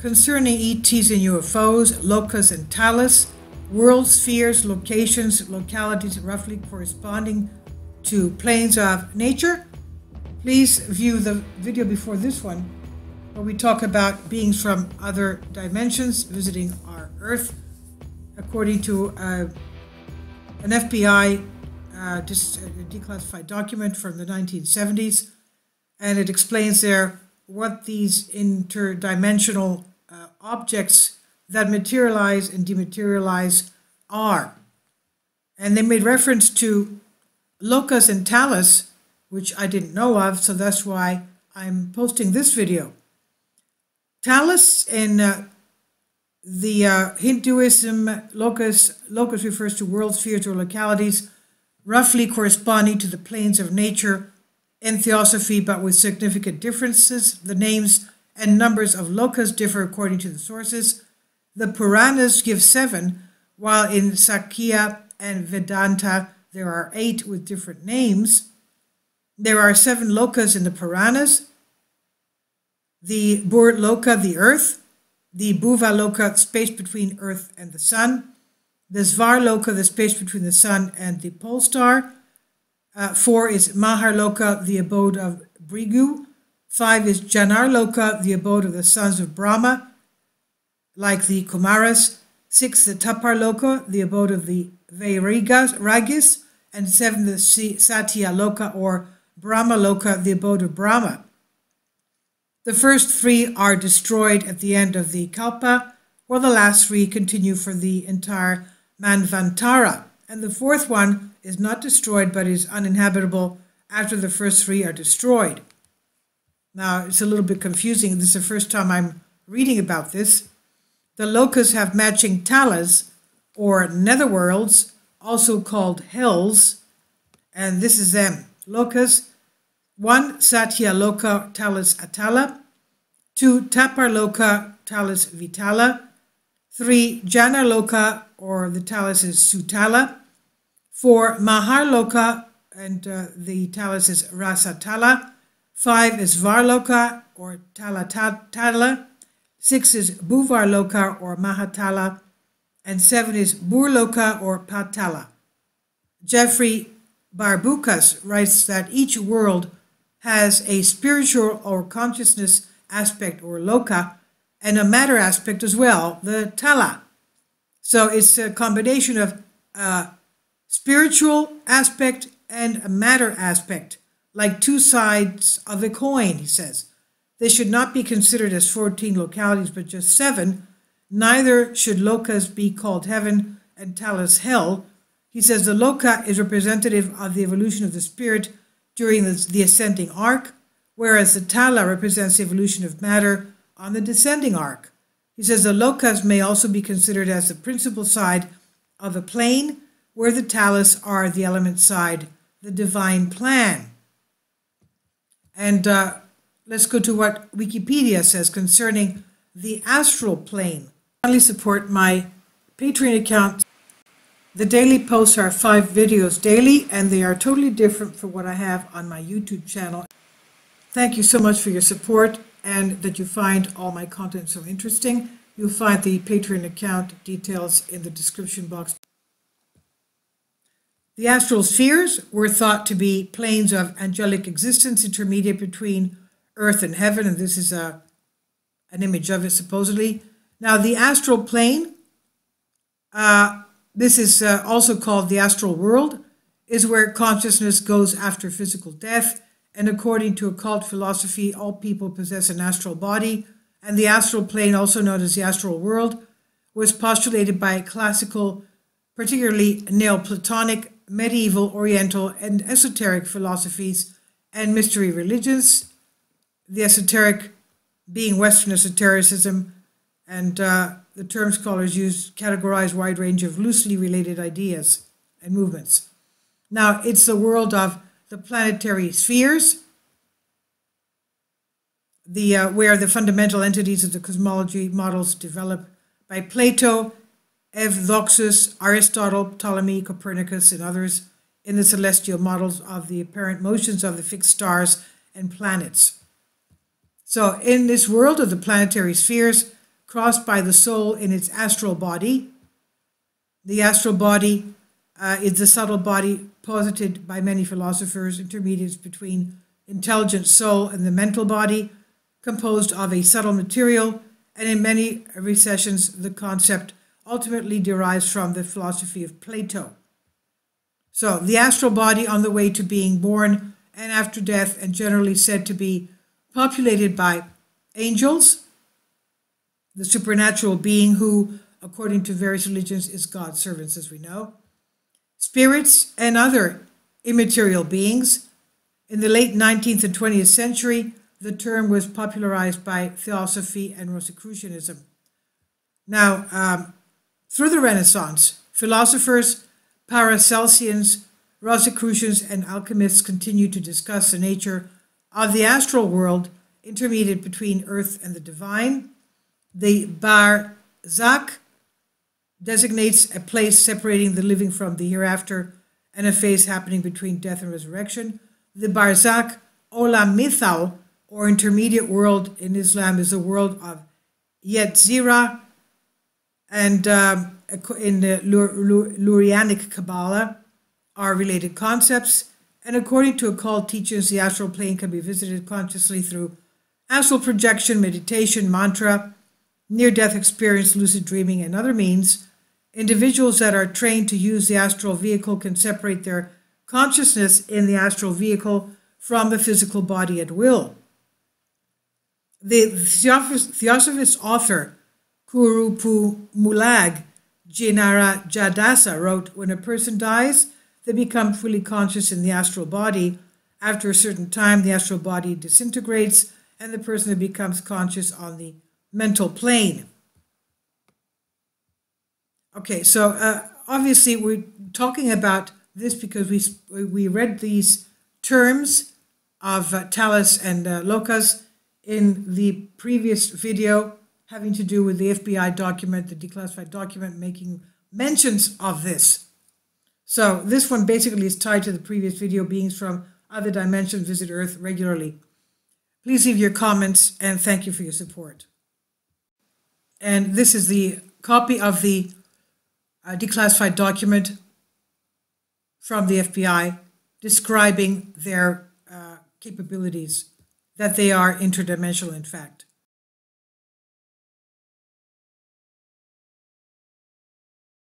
concerning ETs and UFOs, Lokas and Talas, world spheres, locations, localities roughly corresponding to planes of nature. Please view the video before this one, where we talk about beings from other dimensions visiting our Earth, according to an FBI declassified document from the 1970s. And it explains there what these interdimensional objects that materialize and dematerialize are. And they made reference to Lokas and Talas, which I didn't know of, so that's why I'm posting this video. Talas in the Hinduism, Lokas refers to world spheres or localities roughly corresponding to the planes of nature in theosophy, but with significant differences. The names and numbers of Lokas differ according to the sources. The Puranas give 7, while in Sakya and Vedanta there are 8 with different names. There are 7 Lokas in the Puranas: the Bur Loka, the Earth; the Bhuva Loka, space between Earth and the Sun; the Svar Loka, the space between the Sun and the pole star; 4 is Mahar Loka, the abode of Brigu; 5 is Janar Loka, the abode of the sons of Brahma, like the Kumaras; 6 the Tapar Loka, the abode of the Vairagis; and 7 the Satya Loka, or Brahma Loka, the abode of Brahma. The first 3 are destroyed at the end of the Kalpa, while the last 3 continue for the entire Manvantara. And the 4th one is not destroyed but is uninhabitable after the first 3 are destroyed. Now, it's a little bit confusing. This is the first time I'm reading about this. The Lokas have matching talas, or netherworlds, also called hells, and this is them. Lokas: 1 Satya Loka Talas Atala; 2 Tapar Loka Talas Vitala; 3 Jana Loka, or the talas is Sutala; 4 Mahar Loka, and the talas is Rasatala; 5 is Varloka, or Talatala; 6 is Bhuvar Loka, or Mahatala; and 7 is Burloka, or Patala. Jeffrey Barbukas writes that each world has a spiritual or consciousness aspect, or Loka, and a matter aspect as well, the Tala. So it's a combination of a spiritual aspect and a matter aspect, like 2 sides of a coin, he says. They should not be considered as 14 localities, but just 7. Neither should Lokas be called heaven and Talas hell. He says the Loka is representative of the evolution of the spirit during the ascending arc, whereas the Tala represents the evolution of matter on the descending arc. He says the Lokas may also be considered as the principal side of a plane, where the Talas are the element side, the divine plan. And let's go to what Wikipedia says concerning the astral plane. Finally, support my Patreon account. The daily posts are 5 videos daily, and they are totally different from what I have on my YouTube channel. Thank you so much for your support, and that you find all my content so interesting. You'll find the Patreon account details in the description box. The astral spheres were thought to be planes of angelic existence intermediate between earth and heaven, and this is an image of it supposedly. Now, the astral plane, this is also called the astral world, is where consciousness goes after physical death, and according to occult philosophy, all people possess an astral body, and the astral plane, also known as the astral world, was postulated by classical, particularly Neoplatonic, medieval, Oriental, and esoteric philosophies and mystery religions, the esoteric being Western esotericism, and the term scholars use categorize a wide range of loosely related ideas and movements. Now, it's the world of the planetary spheres, where the fundamental entities of the cosmology models developed by Plato, Evdoxus, Aristotle, Ptolemy, Copernicus, and others in the celestial models of the apparent motions of the fixed stars and planets. So in this world of the planetary spheres, crossed by the soul in its astral body. The astral body is the subtle body posited by many philosophers, intermediates between intelligent soul and the mental body, composed of a subtle material, and in many recessions the concept ultimately derives from the philosophy of Plato. So the astral body on the way to being born and after death, and generally said to be populated by angels, the supernatural being who, according to various religions, is God's servants, as we know, spirits, and other immaterial beings. In the late 19th and 20th century, the term was popularized by Theosophy and Rosicrucianism. Now, through the Renaissance, philosophers, Paracelsians, Rosicrucians, and alchemists continued to discuss the nature of the astral world, intermediate between earth and the divine. The Barzakh designates a place separating the living from the hereafter and a phase happening between death and resurrection. The Barzakh Olam Mithal, or intermediate world in Islam, is a world of Yetzirah, and in the Lurianic Kabbalah are related concepts. And according to occult teachings, the astral plane can be visited consciously through astral projection, meditation, mantra, near-death experience, lucid dreaming, and other means. Individuals that are trained to use the astral vehicle can separate their consciousness in the astral vehicle from the physical body at will. The Theosophist author Kurupumulag Jinara Jadasa wrote, "When a person dies, they become fully conscious in the astral body. After a certain time, the astral body disintegrates, and the person becomes conscious on the mental plane." Okay, so obviously we're talking about this because we read these terms of Talas and Lokas in the previous video, having to do with the FBI document, the declassified document, making mentions of this. So this one basically is tied to the previous video. Beings from other dimensions visit Earth regularly. Please leave your comments, and thank you for your support. And this is the copy of the declassified document from the FBI describing their capabilities, that they are interdimensional in fact.